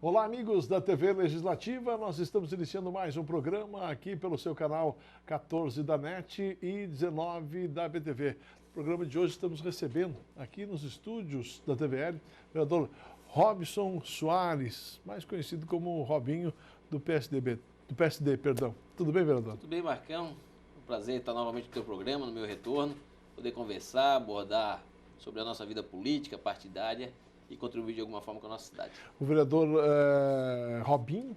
Olá, amigos da TV Legislativa. Nós estamos iniciando mais um programa aqui pelo seu canal 14 da NET e 19 da BTV. No programa de hoje estamos recebendo aqui nos estúdios da TVL o vereador Robson Soares, mais conhecido como Robinho do PSD, perdão. Tudo bem, vereador? Tudo bem, Marcão. É um prazer estar novamente no teu programa, no meu retorno, poder conversar, abordar sobre a nossa vida política, partidária e contribuir de alguma forma com a nossa cidade. O vereador Robinho,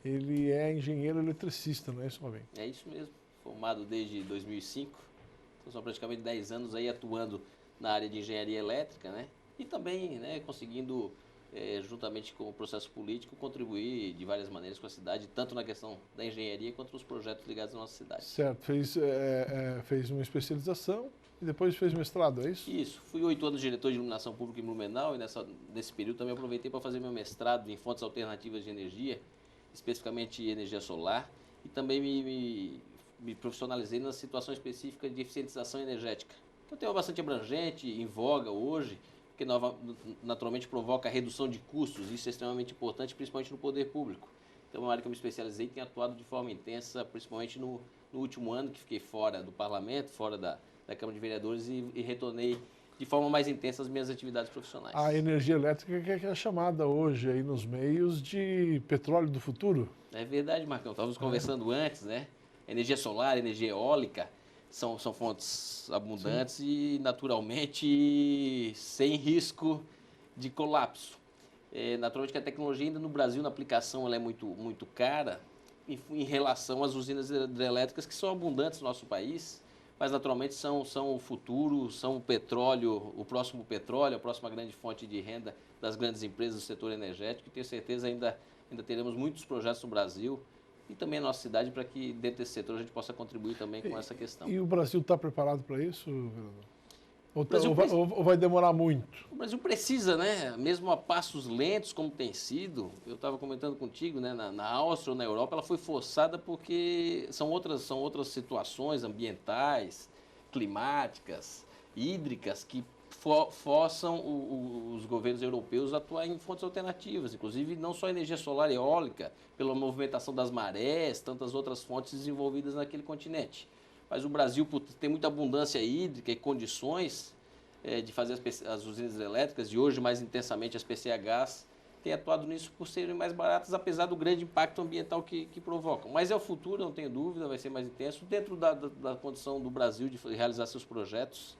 ele é engenheiro eletricista, não é isso, Robinho? É isso mesmo, formado desde 2005, então são praticamente 10 anos aí atuando na área de engenharia elétrica, né? E também, né, conseguindo, juntamente com o processo político, contribuir de várias maneiras com a cidade, tanto na questão da engenharia quanto nos projetos ligados à nossa cidade. Certo, fez uma especialização e depois fez mestrado, é isso? Isso, fui 8 anos diretor de iluminação pública em Blumenau e nesse período também aproveitei para fazer meu mestrado em fontes alternativas de energia, especificamente energia solar, e também me profissionalizei na situação específica de eficientização energética, que é um tema bastante abrangente, em voga hoje, que naturalmente provoca a redução de custos, isso é extremamente importante, principalmente no poder público. Então é uma área que eu me especializei e tenho atuado de forma intensa, principalmente no último ano que fiquei fora do parlamento, fora da Câmara de Vereadores e retornei de forma mais intensa às minhas atividades profissionais. A energia elétrica que é chamada hoje aí nos meios de petróleo do futuro. É verdade, Marcão. Estávamos conversando antes, né? Energia solar, energia eólica são fontes abundantes. Sim. E naturalmente sem risco de colapso. Naturalmente que a tecnologia ainda no Brasil, na aplicação, ela é muito cara em relação às usinas hidrelétricas que são abundantes no nosso país. Mas naturalmente são o futuro, são o petróleo, o próximo petróleo, a próxima grande fonte de renda das grandes empresas do setor energético. E tenho certeza ainda teremos muitos projetos no Brasil e também na nossa cidade para que dentro desse setor a gente possa contribuir também com essa questão. E o Brasil está preparado para isso, vereador? Ou vai demorar muito? O Brasil precisa, né? Mesmo a passos lentos, como tem sido. Eu estava comentando contigo, né? Na Áustria ou na Europa, ela foi forçada porque são outras situações ambientais, climáticas, hídricas, que forçam os governos europeus a atuar em fontes alternativas, inclusive não só energia solar e eólica, pela movimentação das marés, tantas outras fontes desenvolvidas naquele continente. Mas o Brasil, por ter muita abundância hídrica e condições de fazer as usinas elétricas, e hoje mais intensamente as PCHs, tem atuado nisso por serem mais baratas, apesar do grande impacto ambiental que provocam. Mas é o futuro, não tenho dúvida, vai ser mais intenso, dentro da condição do Brasil de realizar seus projetos.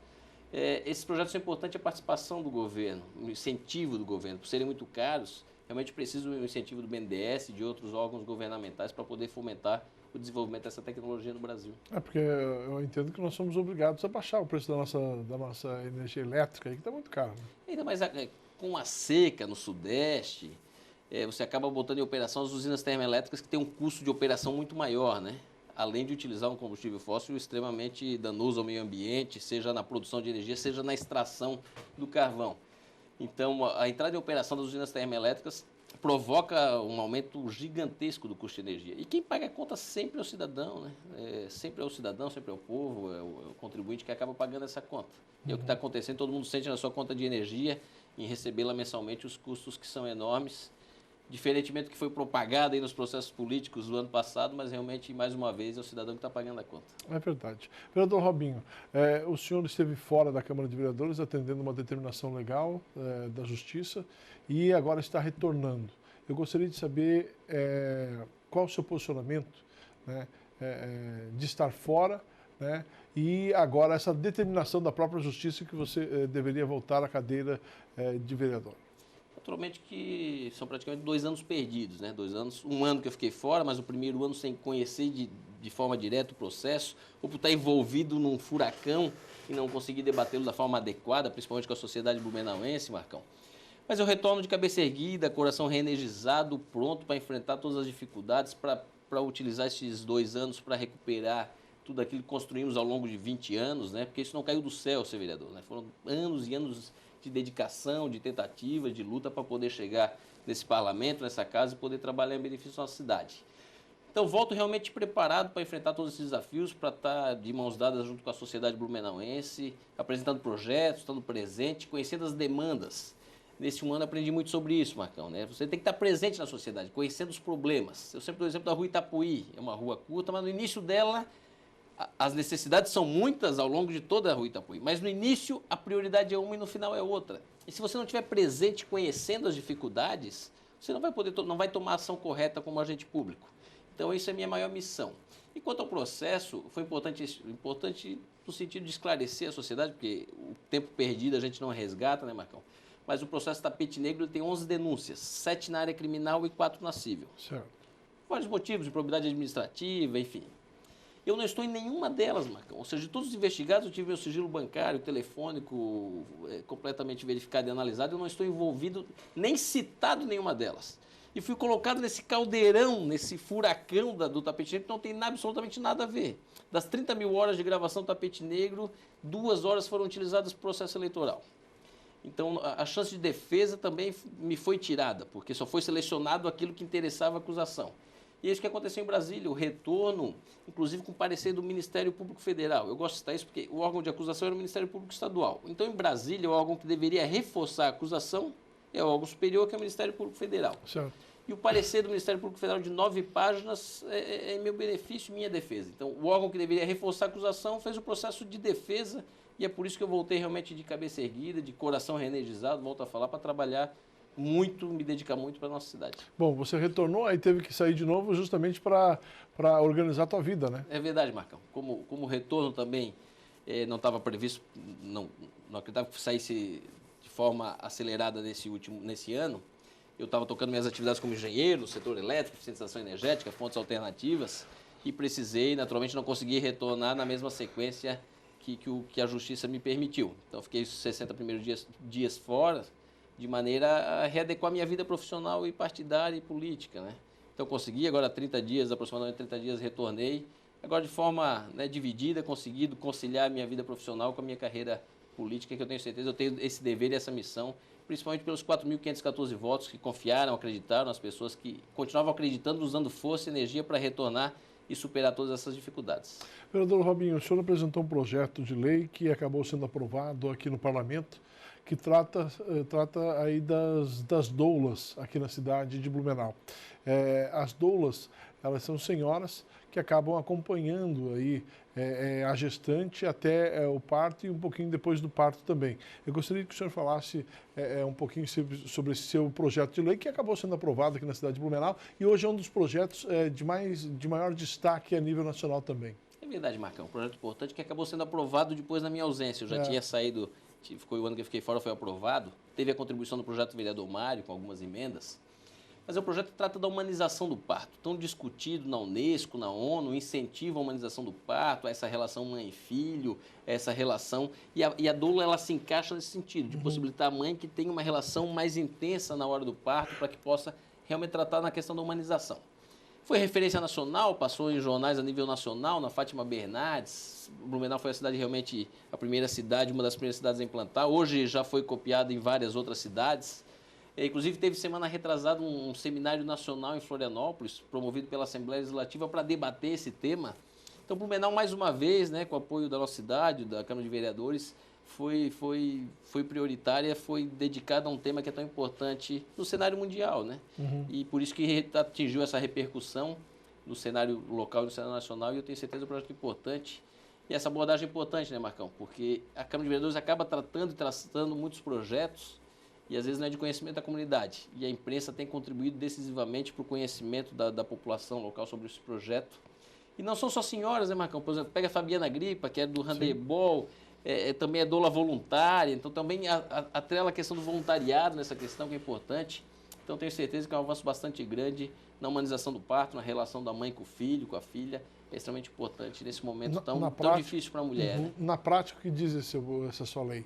Esses projetos são importantes a participação do governo, o incentivo do governo, por serem muito caros, realmente precisa do incentivo do BNDES e de outros órgãos governamentais para poder fomentar o desenvolvimento dessa tecnologia no Brasil. Porque eu entendo que nós somos obrigados a baixar o preço da nossa energia elétrica, que está muito caro. Né? Ainda mais com a seca no Sudeste, você acaba botando em operação as usinas termoelétricas que têm um custo de operação muito maior, né? Além de utilizar um combustível fóssil extremamente danoso ao meio ambiente, seja na produção de energia, seja na extração do carvão. Então, a entrada em operação das usinas termoelétricas provoca um aumento gigantesco do custo de energia. E quem paga a conta sempre é o cidadão, né? Sempre é o cidadão, sempre é o povo, é o contribuinte que acaba pagando essa conta. E é o que está acontecendo, todo mundo sente na sua conta de energia, em recebê-la mensalmente, os custos que são enormes, diferentemente do que foi propagado aí nos processos políticos do ano passado, mas realmente, mais uma vez, é o cidadão que está pagando a conta. É verdade. Vereador Robinho, o senhor esteve fora da Câmara de Vereadores atendendo uma determinação legal da Justiça e agora está retornando. Eu gostaria de saber qual o seu posicionamento, né, de estar fora, né, e agora essa determinação da própria Justiça que você deveria voltar à cadeira de vereador. Naturalmente que são praticamente 2 anos perdidos, né? 2 anos, 1 ano que eu fiquei fora, mas o primeiro ano sem conhecer de forma direta o processo, ou por estar envolvido num furacão e não conseguir debatê-lo da forma adequada, principalmente com a sociedade blumenauense, Marcão. Mas eu retorno de cabeça erguida, coração reenergizado, pronto para enfrentar todas as dificuldades, para utilizar esses 2 anos para recuperar tudo aquilo que construímos ao longo de 20 anos, né? Porque isso não caiu do céu, ser vereador, né? Foram anos e anos de dedicação, de tentativa, de luta para poder chegar nesse parlamento, nessa casa e poder trabalhar em benefício da nossa cidade. Então, volto realmente preparado para enfrentar todos esses desafios, para estar de mãos dadas junto com a sociedade blumenauense, apresentando projetos, estando presente, conhecendo as demandas nesse um ano aprendi muito sobre isso, Marcão, né? Você tem que estar presente na sociedade, conhecendo os problemas. Eu sempre dou o exemplo da rua Itapuí, é uma rua curta, mas no início dela as necessidades são muitas ao longo de toda a rua Itapuí, mas no início a prioridade é uma e no final é outra. E se você não estiver presente conhecendo as dificuldades, você não vai poder, não vai tomar a ação correta como agente público. Então, isso é a minha maior missão. E quanto ao processo, foi importante no sentido de esclarecer a sociedade, porque o tempo perdido a gente não resgata, né, Marcão? Mas o processo Tapete Negro tem 11 denúncias, 7 na área criminal e 4 na civil. Certo. Vários motivos, de probidade administrativa, enfim. Eu não estou em nenhuma delas, Marcão. Ou seja, de todos os investigados, eu tive meu sigilo bancário, telefônico, completamente verificado e analisado. Eu não estou envolvido, nem citado em nenhuma delas. E fui colocado nesse caldeirão, nesse furacão do Tapete Negro, que não tem absolutamente nada a ver. Das 30 mil horas de gravação do Tapete Negro, 2 horas foram utilizadas para o processo eleitoral. Então, a chance de defesa também me foi tirada, porque só foi selecionado aquilo que interessava a acusação. E é isso que aconteceu em Brasília, o retorno, inclusive com parecer do Ministério Público Federal. Eu gosto de citar isso porque o órgão de acusação era o Ministério Público Estadual. Então, em Brasília, o órgão que deveria reforçar a acusação é o órgão superior, que é o Ministério Público Federal. Certo. E o parecer do Ministério Público Federal de 9 páginas é meu benefício, minha defesa. Então, o órgão que deveria reforçar a acusação fez o processo de defesa e é por isso que eu voltei realmente de cabeça erguida, de coração reenergizado, volto a falar, para trabalhar muito, me dedicar muito para a nossa cidade. Bom, você retornou, aí teve que sair de novo justamente para organizar a tua vida, né? É verdade, Marcão. Como o retorno também não estava previsto, não acreditava que saísse de forma acelerada nesse ano, eu estava tocando minhas atividades como engenheiro, no setor elétrico, eficientização energética, fontes alternativas, e precisei, naturalmente, não consegui retornar na mesma sequência que a Justiça me permitiu. Então, fiquei os 60 primeiros dias fora, de maneira a readequar minha vida profissional e partidária e política, né? Então, consegui, agora 30 dias, aproximadamente 30 dias, retornei. Agora, de forma dividida, conseguido conciliar a minha vida profissional com a minha carreira política, que eu tenho certeza, eu tenho esse dever e essa missão, principalmente pelos 4.514 votos que confiaram, acreditaram, as pessoas que continuavam acreditando, usando força e energia para retornar e superar todas essas dificuldades. Vereador Robinho, o senhor apresentou um projeto de lei que acabou sendo aprovado aqui no Parlamento, que trata aí das doulas aqui na cidade de Blumenau. As doulas, elas são senhoras que acabam acompanhando aí a gestante até o parto e um pouquinho depois do parto também. Eu gostaria que o senhor falasse um pouquinho sobre esse seu projeto de lei que acabou sendo aprovado aqui na cidade de Blumenau e hoje é um dos projetos de maior destaque a nível nacional também. É verdade, Marcão, um projeto importante que acabou sendo aprovado depois da minha ausência. Eu já tinha saído, ficou o ano que eu fiquei fora, foi aprovado. Teve a contribuição do projeto do vereador Mário, com algumas emendas. Mas o projeto trata da humanização do parto, tão discutido na Unesco, na ONU, incentiva a humanização do parto, essa relação mãe-filho, essa relação... E a doula, ela se encaixa nesse sentido, de possibilitar a mãe que tenha uma relação mais intensa na hora do parto, para que possa realmente tratar na questão da humanização. Foi referência nacional, passou em jornais a nível nacional, na Fátima Bernardes. Blumenau foi a cidade realmente, a primeira cidade, uma das primeiras cidades a implantar. Hoje já foi copiado em várias outras cidades. Inclusive, teve semana retrasada um seminário nacional em Florianópolis, promovido pela Assembleia Legislativa, para debater esse tema. Então, Blumenau, mais uma vez, com o apoio da nossa cidade, da Câmara de Vereadores, foi prioritária, foi dedicada a um tema que é tão importante no cenário mundial, né? E por isso que atingiu essa repercussão no cenário local e no cenário nacional, e eu tenho certeza que é um projeto importante. E essa abordagem é importante, né, Marcão? Porque a Câmara de Vereadores acaba tratando e traçando muitos projetos e às vezes não é de conhecimento da comunidade. E a imprensa tem contribuído decisivamente para o conhecimento da população local sobre esse projeto. E não são só senhoras, né, Marcão? Por exemplo, pega a Fabiana Gripa, que é do handebol, também é doula voluntária, então também atrela a questão do voluntariado nessa questão, que é importante. Então tenho certeza que é um avanço bastante grande na humanização do parto, na relação da mãe com o filho, com a filha. É extremamente importante nesse momento tão difícil para a mulher. Né? Na prática, o que diz essa sua lei?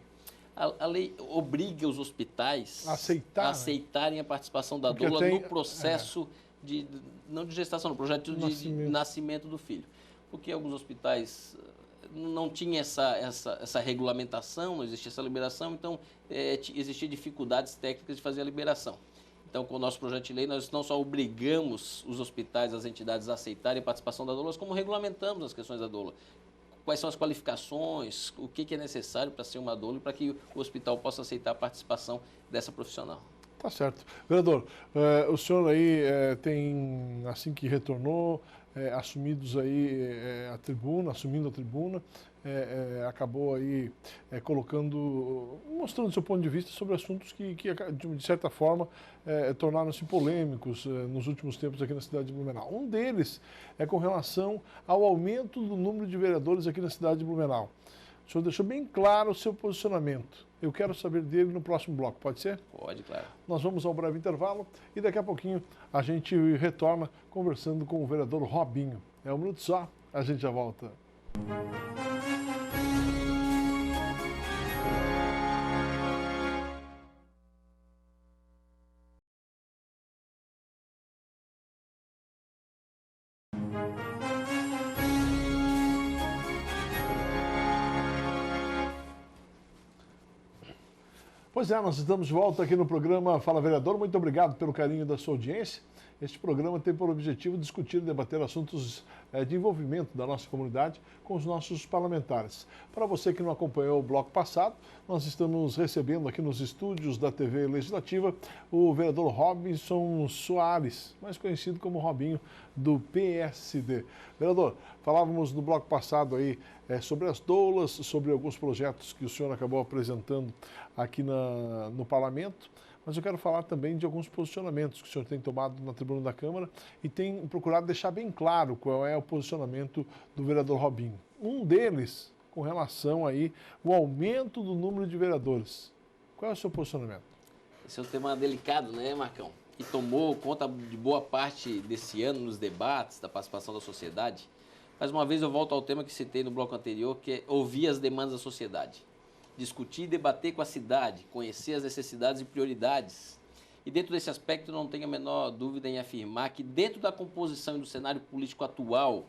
A lei obriga os hospitais a aceitarem a participação da doula no processo não de gestação, no projeto de nascimento do filho. Porque alguns hospitais não tinham essa regulamentação, não existia essa liberação, então existiam dificuldades técnicas de fazer a liberação. Então, com o nosso projeto de lei, nós não só obrigamos os hospitais, as entidades a aceitarem a participação da doula, como regulamentamos as questões da doula. quais são as qualificações, o que é necessário para ser uma doula e para que o hospital possa aceitar a participação dessa profissional. Tá certo. Vereador, o senhor aí tem, assim que retornou, assumindo a tribuna, acabou aí mostrando seu ponto de vista sobre assuntos que de certa forma, tornaram-se polêmicos nos últimos tempos aqui na cidade de Blumenau. Um deles é com relação ao aumento do número de vereadores aqui na cidade de Blumenau. O senhor deixou bem claro o seu posicionamento. Eu quero saber dele no próximo bloco, pode ser? Pode, claro. Nós vamos ao breve intervalo e daqui a pouquinho a gente retorna conversando com o vereador Robinho. É um minuto só, a gente já volta. Pois é, nós estamos de volta aqui no programa Fala Vereador. Muito obrigado pelo carinho da sua audiência. Este programa tem por objetivo discutir e debater assuntos de envolvimento da nossa comunidade com os nossos parlamentares. Para você que não acompanhou o bloco passado, nós estamos recebendo aqui nos estúdios da TV Legislativa o vereador Robinson Soares, mais conhecido como Robinho, do PSD. Vereador, falávamos no bloco passado aí sobre as doulas, sobre alguns projetos que o senhor acabou apresentando aqui no parlamento. Mas eu quero falar também de alguns posicionamentos que o senhor tem tomado na tribuna da Câmara e tem procurado deixar bem claro qual é o posicionamento do vereador Robinho. Um deles, com relação aí ao aumento do número de vereadores. Qual é o seu posicionamento? Esse é um tema delicado, né, Marcão? E tomou conta de boa parte desse ano nos debates, da participação da sociedade. Mais uma vez eu volto ao tema que citei no bloco anterior, que é ouvir as demandas da sociedade. Discutir e debater com a cidade, conhecer as necessidades e prioridades. E dentro desse aspecto, não tenho a menor dúvida em afirmar que dentro da composição e do cenário político atual,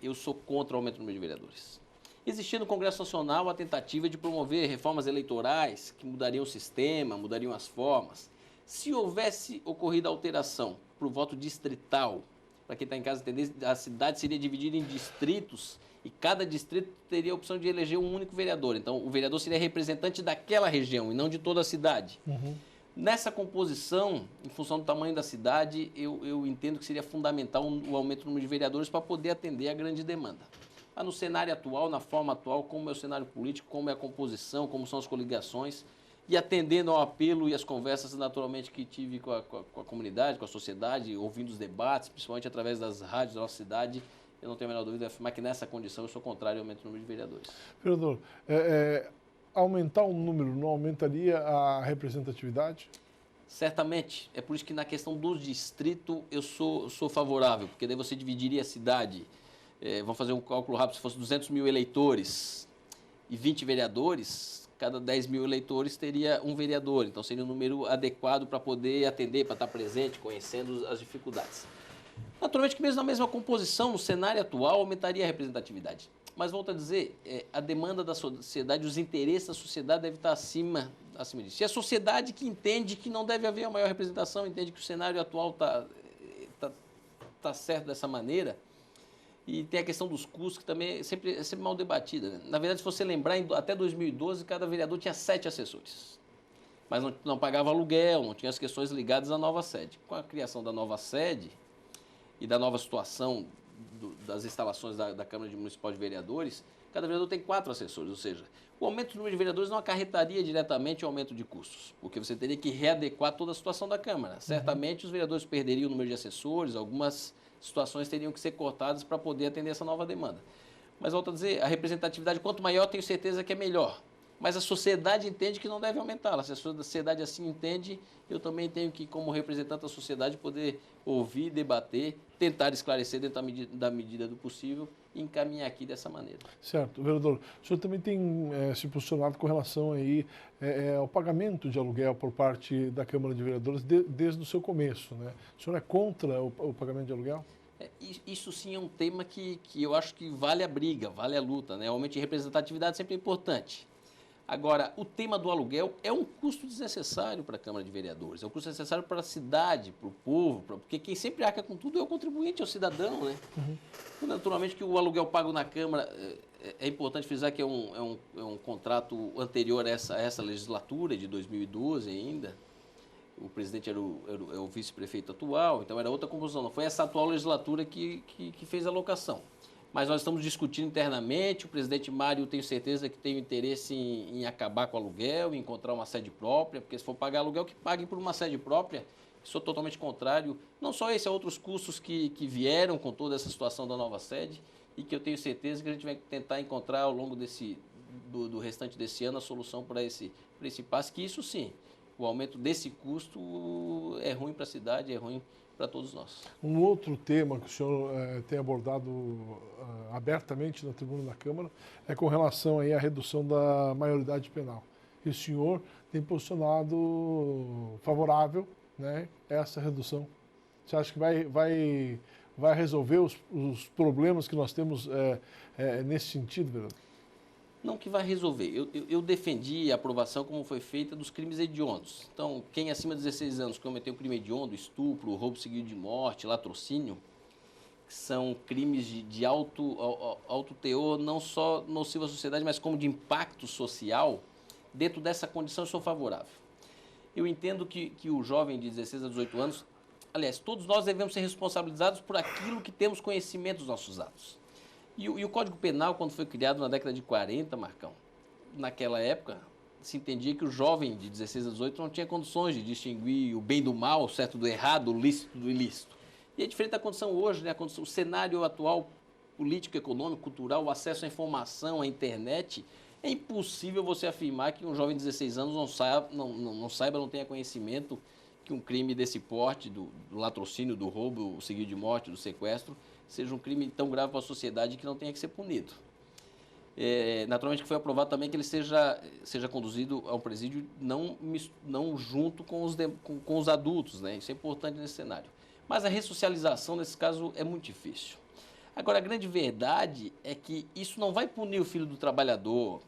eu sou contra o aumento do número de vereadores. Existia no Congresso Nacional a tentativa de promover reformas eleitorais que mudariam o sistema, mudariam as formas. Se houvesse ocorrido a alteração para o voto distrital, para quem está em casa entender, a cidade seria dividida em distritos e cada distrito teria a opção de eleger um único vereador. Então, o vereador seria representante daquela região e não de toda a cidade. Uhum. Nessa composição, em função do tamanho da cidade, eu entendo que seria fundamental o aumento do número de vereadores para poder atender a grande demanda. Mas no cenário atual, na forma atual, como é o cenário político, como é a composição, como são as coligações, e atendendo ao apelo e às conversas, naturalmente, que tive com a comunidade, com a sociedade, ouvindo os debates, principalmente através das rádios da nossa cidade, eu não tenho a menor dúvida de afirmar que nessa condição eu sou contrário ao aumento do número de vereadores. Vereador, aumentar o número não aumentaria a representatividade? Certamente. É por isso que na questão do distrito eu sou favorável, porque daí você dividiria a cidade. Vamos fazer um cálculo rápido, se fosse 200 mil eleitores e 20 vereadores, cada 10 mil eleitores teria um vereador. Então seria um número adequado para poder atender, para estar presente, conhecendo as dificuldades. Naturalmente que mesmo na mesma composição, no cenário atual, aumentaria a representatividade. Mas volto a dizer, a demanda da sociedade, os interesses da sociedade devem estar acima disso. E a sociedade que entende que não deve haver uma maior representação, entende que o cenário atual tá certo dessa maneira, e tem a questão dos custos, que também é sempre mal debatida, né? Na verdade, se você lembrar, até 2012, cada vereador tinha 7 assessores. Mas não pagava aluguel, não tinha as questões ligadas à nova sede. Com a criação da nova sede e da nova situação das instalações da Câmara Municipal de Vereadores, cada vereador tem 4 assessores, ou seja, o aumento do número de vereadores não acarretaria diretamente o aumento de custos, porque você teria que readequar toda a situação da Câmara. Certamente os vereadores perderiam o número de assessores, algumas situações teriam que ser cortadas para poder atender essa nova demanda. Mas volto a dizer, a representatividade, quanto maior, tenho certeza que é melhor. Mas a sociedade entende que não deve aumentá-la. Se a sociedade assim entende, eu também tenho que, como representante da sociedade, poder ouvir, debater, tentar esclarecer dentro da medida do possível e encaminhar aqui dessa maneira. Certo. Vereador, o senhor também tem se posicionado com relação aí, ao pagamento de aluguel por parte da Câmara de Vereadores desde o seu começo, né? O senhor é contra o pagamento de aluguel? Isso sim é um tema que eu acho que vale a briga, vale a luta, né? O aumento de representatividade sempre é importante. Agora, o tema do aluguel é um custo desnecessário para a Câmara de Vereadores, é um custo necessário para a cidade, para o povo, porque quem sempre arca com tudo é o contribuinte, é o cidadão, né? Naturalmente que o aluguel pago na Câmara, é importante frisar que é um contrato anterior a essa legislatura, de 2012 ainda. O presidente é o vice-prefeito atual, então era outra composição. Não foi essa atual legislatura que fez a locação. Mas nós estamos discutindo internamente, o presidente Mário, tenho certeza que tem o interesse em acabar com o aluguel, em encontrar uma sede própria, porque se for pagar aluguel, que paguem por uma sede própria. Sou totalmente contrário, não só esse, há outros custos que vieram com toda essa situação da nova sede e que eu tenho certeza que a gente vai tentar encontrar ao longo do restante desse ano a solução para esse impasse, que isso sim, o aumento desse custo é ruim para a cidade, é ruim para todos nós. Um outro tema que o senhor tem abordado abertamente na tribuna da Câmara é com relação aí à redução da maioridade penal. E o senhor tem posicionado favorável, né, essa redução. Você acha que vai resolver os problemas que nós temos nesse sentido, vereador? Não que vai resolver. Eu defendi a aprovação como foi feita dos crimes hediondos. Então, quem acima de 16 anos cometeu crime hediondo, estupro, roubo seguido de morte, latrocínio, são crimes de alto teor, não só nocivo à sociedade, mas como de impacto social, dentro dessa condição eu sou favorável. Eu entendo que o jovem de 16 a 18 anos, aliás, todos nós devemos ser responsabilizados por aquilo que temos conhecimento dos nossos atos. E o Código Penal, quando foi criado na década de 40, Marcão, naquela época, se entendia que o jovem de 16 a 18 não tinha condições de distinguir o bem do mal, o certo do errado, o lícito do ilícito. E é diferente da condição hoje, né? O cenário atual político, econômico, cultural, o acesso à informação, à internet, é impossível você afirmar que um jovem de 16 anos não tenha conhecimento que um crime desse porte, do latrocínio, do roubo, o seguido de morte, do sequestro, seja um crime tão grave para a sociedade que não tenha que ser punido. Naturalmente que foi aprovado também que ele seja conduzido ao presídio não junto com os adultos, né? Isso é importante nesse cenário. Mas a ressocialização, nesse caso, é muito difícil. Agora, a grande verdade é que isso não vai punir o filho do trabalhador.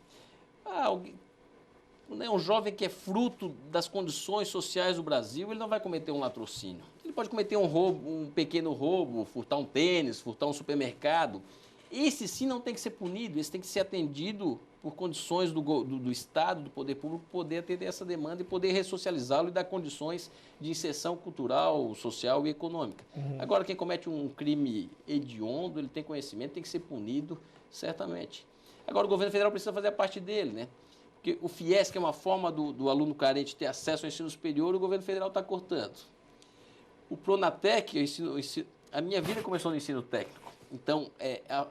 Um jovem que é fruto das condições sociais do Brasil, ele não vai cometer um latrocínio. Ele pode cometer um roubo, um pequeno roubo, furtar um tênis, furtar um supermercado. Esse sim não tem que ser punido, esse tem que ser atendido por condições do Estado, do poder público, poder atender essa demanda e poder ressocializá-lo e dar condições de inserção cultural, social e econômica. Agora, quem comete um crime hediondo, ele tem conhecimento, tem que ser punido, certamente. Agora, o governo federal precisa fazer a parte dele, né? Porque o FIES, que é uma forma do aluno carente ter acesso ao ensino superior, o governo federal está cortando. O Pronatec, a minha vida começou no ensino técnico. Então,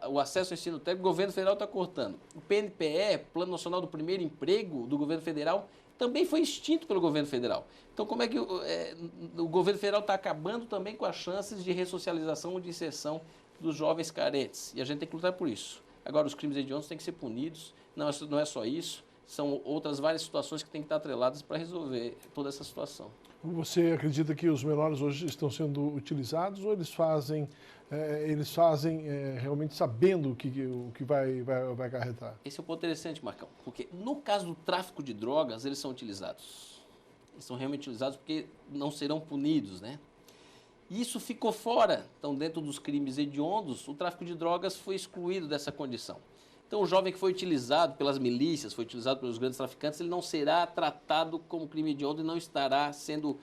o acesso ao ensino técnico, o governo federal está cortando. O PNPE, Plano Nacional do Primeiro Emprego do governo federal, também foi extinto pelo governo federal. Então, como é que o governo federal está acabando também com as chances de ressocialização ou de inserção dos jovens carentes? E a gente tem que lutar por isso. Agora, os crimes hediondos têm que ser punidos, não é só isso. São outras várias situações que têm que estar atreladas para resolver toda essa situação. Você acredita que os menores hoje estão sendo utilizados ou eles fazem realmente sabendo o que vai acarretar? Esse é um ponto interessante, Marcão, porque no caso do tráfico de drogas, eles são utilizados. Eles são realmente utilizados porque não serão punidos, né? E isso ficou fora. Então, dentro dos crimes hediondos, o tráfico de drogas foi excluído dessa condição. Então, o jovem que foi utilizado pelas milícias, foi utilizado pelos grandes traficantes, ele não será tratado como crime hediondo e não estará sendo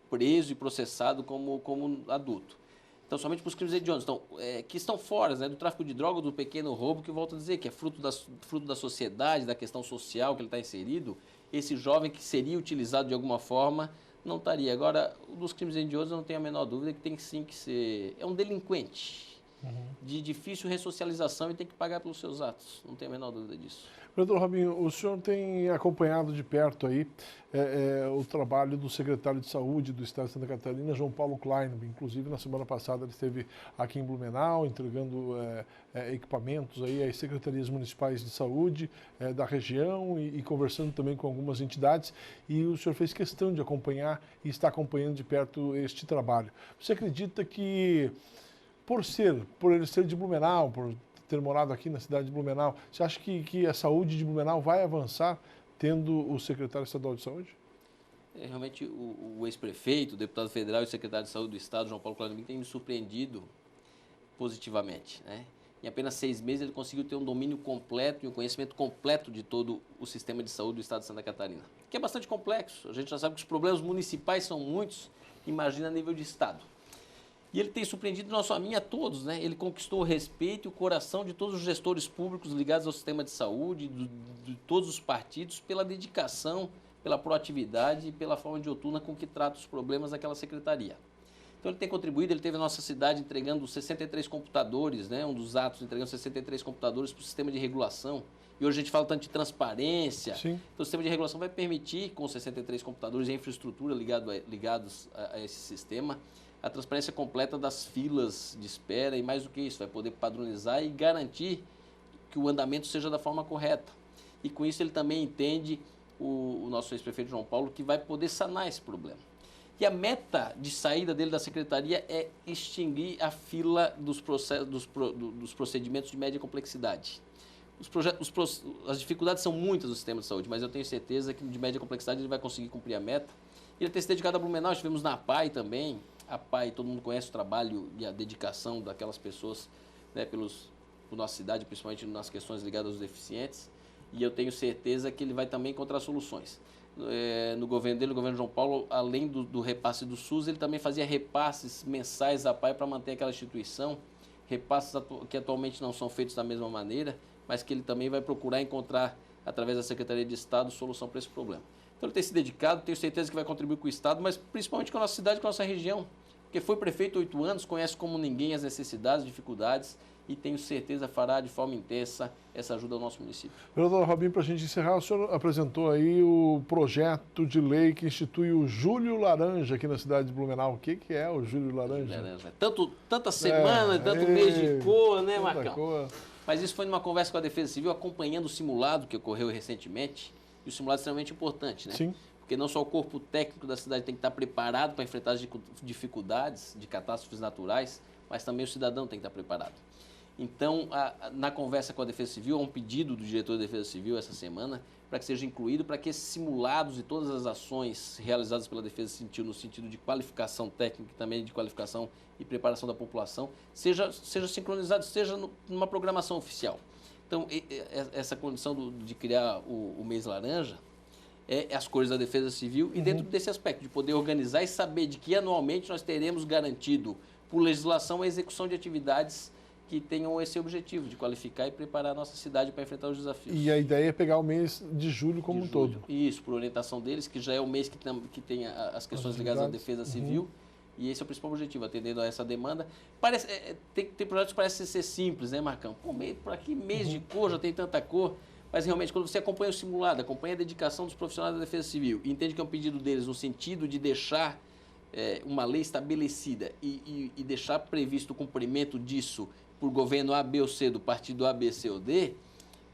preso e processado como adulto. Então, somente para os crimes hediondos. Então, que estão fora, né, do tráfico de droga, do pequeno roubo, que eu volto a dizer, que é fruto da sociedade, da questão social que ele está inserido, esse jovem que seria utilizado de alguma forma não estaria. Agora, dos crimes hediondos, eu não tenho a menor dúvida que tem sim que ser... É um delinquente. De difícil ressocialização e tem que pagar pelos seus atos. Não tenho a menor dúvida disso. Vereador Robinho, o senhor tem acompanhado de perto aí o trabalho do secretário de Saúde do Estado de Santa Catarina, João Paulo Kleinberg. Inclusive, na semana passada, ele esteve aqui em Blumenau, entregando equipamentos aí às secretarias municipais de saúde da região e conversando também com algumas entidades. E o senhor fez questão de acompanhar e está acompanhando de perto este trabalho. Você acredita que por ele ser de Blumenau, por ter morado aqui na cidade de Blumenau, você acha que a saúde de Blumenau vai avançar tendo o secretário estadual de saúde? Realmente, o ex-prefeito, o deputado federal e o secretário de saúde do estado, João Paulo Claudemir, tem me surpreendido positivamente, né? Em apenas 6 meses, ele conseguiu ter um domínio completo e um conhecimento completo de todo o sistema de saúde do estado de Santa Catarina, que é bastante complexo. A gente já sabe que os problemas municipais são muitos, imagina a nível de estado. E ele tem surpreendido não só a mim, a todos, né? Ele conquistou o respeito e o coração de todos os gestores públicos ligados ao sistema de saúde, de todos os partidos, pela dedicação, pela proatividade e pela forma diuturna com que trata os problemas daquela secretaria. Então ele tem contribuído, ele teve a nossa cidade entregando 63 computadores, né? Um dos atos entregando 63 computadores para o sistema de regulação. E hoje a gente fala tanto de transparência. Sim. Então o sistema de regulação vai permitir, com 63 computadores e a infraestrutura ligados a esse sistema, a transparência completa das filas de espera e mais do que isso, vai poder padronizar e garantir que o andamento seja da forma correta. E com isso ele também entende, o nosso ex-prefeito João Paulo, que vai poder sanar esse problema. E a meta de saída dele da secretaria é extinguir a fila dos procedimentos de média complexidade. As dificuldades são muitas do sistema de saúde, mas eu tenho certeza que de média complexidade ele vai conseguir cumprir a meta. Ele tem se dedicado a Blumenau, estivemos na APAI também. A APAI, todo mundo conhece o trabalho e a dedicação daquelas pessoas, né, por nossa cidade, principalmente nas questões ligadas aos deficientes. E eu tenho certeza que ele vai também encontrar soluções. No governo dele, no governo João Paulo, além do repasse do SUS, ele também fazia repasses mensais à APAI para manter aquela instituição, repasses que atualmente não são feitos da mesma maneira, mas que ele também vai procurar encontrar, através da Secretaria de Estado, solução para esse problema. Então ele tem se dedicado, tenho certeza que vai contribuir com o Estado, mas principalmente com a nossa cidade, com a nossa região, porque foi prefeito 8 anos, conhece como ninguém as necessidades, as dificuldades, e tenho certeza fará de forma intensa essa ajuda ao nosso município. Vereador Robinho, para a gente encerrar, o senhor apresentou aí o projeto de lei que institui o Júlio Laranja aqui na cidade de Blumenau. O que é o Júlio Laranja? Tanta semana, tanto mês de cor, né, Marcão? Cor. Mas isso foi numa conversa com a Defesa Civil, acompanhando o simulado que ocorreu recentemente, e o simulado é extremamente importante, né? Sim. Porque não só o corpo técnico da cidade tem que estar preparado para enfrentar as dificuldades de catástrofes naturais, mas também o cidadão tem que estar preparado. Então, na conversa com a Defesa Civil, há um pedido do diretor da Defesa Civil essa semana para que seja incluído, para que esses simulados e todas as ações realizadas pela Defesa Civil no sentido de qualificação técnica e também de qualificação e preparação da população, seja sincronizado, seja numa programação oficial. Então, essa condição de criar o mês laranja é as cores da Defesa Civil e dentro desse aspecto, de poder organizar e saber de que anualmente nós teremos garantido, por legislação, a execução de atividades que tenham esse objetivo, de qualificar e preparar a nossa cidade para enfrentar os desafios. E a ideia é pegar o mês de julho como um todo. Isso, por orientação deles, que já é o mês que tem as questões ligadas à Defesa Civil, e esse é o principal objetivo, atendendo a essa demanda. Tem projetos que parecem ser simples, né, Marcão? Pô, por aqui mês de cor, já tem tanta cor, mas realmente quando você acompanha o simulado, acompanha a dedicação dos profissionais da Defesa Civil, e entende que é um pedido deles no sentido de deixar uma lei estabelecida e deixar previsto o cumprimento disso por governo A, B ou C, do partido A, B, C ou D,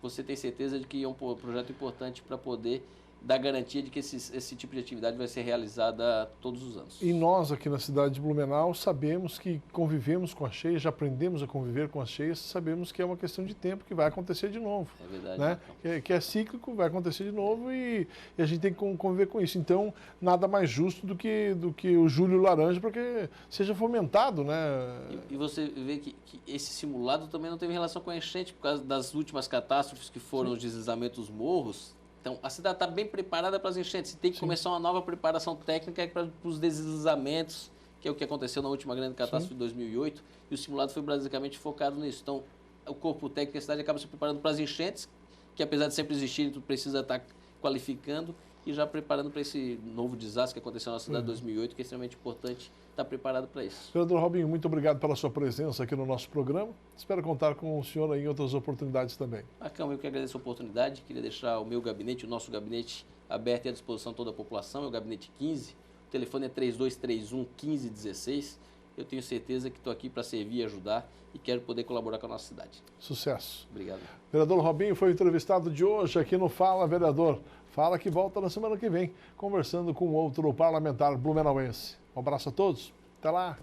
você tem certeza de que é um projeto importante para poder dar garantia de que esse tipo de atividade vai ser realizada todos os anos. E nós aqui na cidade de Blumenau sabemos que convivemos com as cheias, já aprendemos a conviver com as cheias, sabemos que é uma questão de tempo que vai acontecer de novo. É verdade. Né? Que é cíclico, vai acontecer de novo e a gente tem que conviver com isso. Então, nada mais justo do que o Júlio Laranja para que seja fomentado, né? E você vê que esse simulado também não teve relação com a enchente, por causa das últimas catástrofes que foram os deslizamentos dos morros. Então, a cidade está bem preparada para as enchentes. Tem que começar uma nova preparação técnica para os deslizamentos, que é o que aconteceu na última grande catástrofe de 2008. E o simulado foi basicamente focado nisso. Então, o corpo técnico da cidade acaba se preparando para as enchentes, que apesar de sempre existirem, tu precisa estar qualificando e já preparando para esse novo desastre que aconteceu na cidade em 2008, que é extremamente importante estar preparado para isso. Vereador Robinho, muito obrigado pela sua presença aqui no nosso programa. Espero contar com o senhor em outras oportunidades também. Marcão, eu que agradeço a oportunidade. Queria deixar o meu gabinete, o nosso gabinete, aberto e à disposição de toda a população. É o gabinete 15. O telefone é 3231-1516. Eu tenho certeza que estou aqui para servir e ajudar e quero poder colaborar com a nossa cidade. Sucesso. Obrigado. Vereador Robinho foi o entrevistado de hoje aqui no Fala Vereador. Fala que volta na semana que vem, conversando com outro parlamentar blumenauense. Um abraço a todos. Até lá.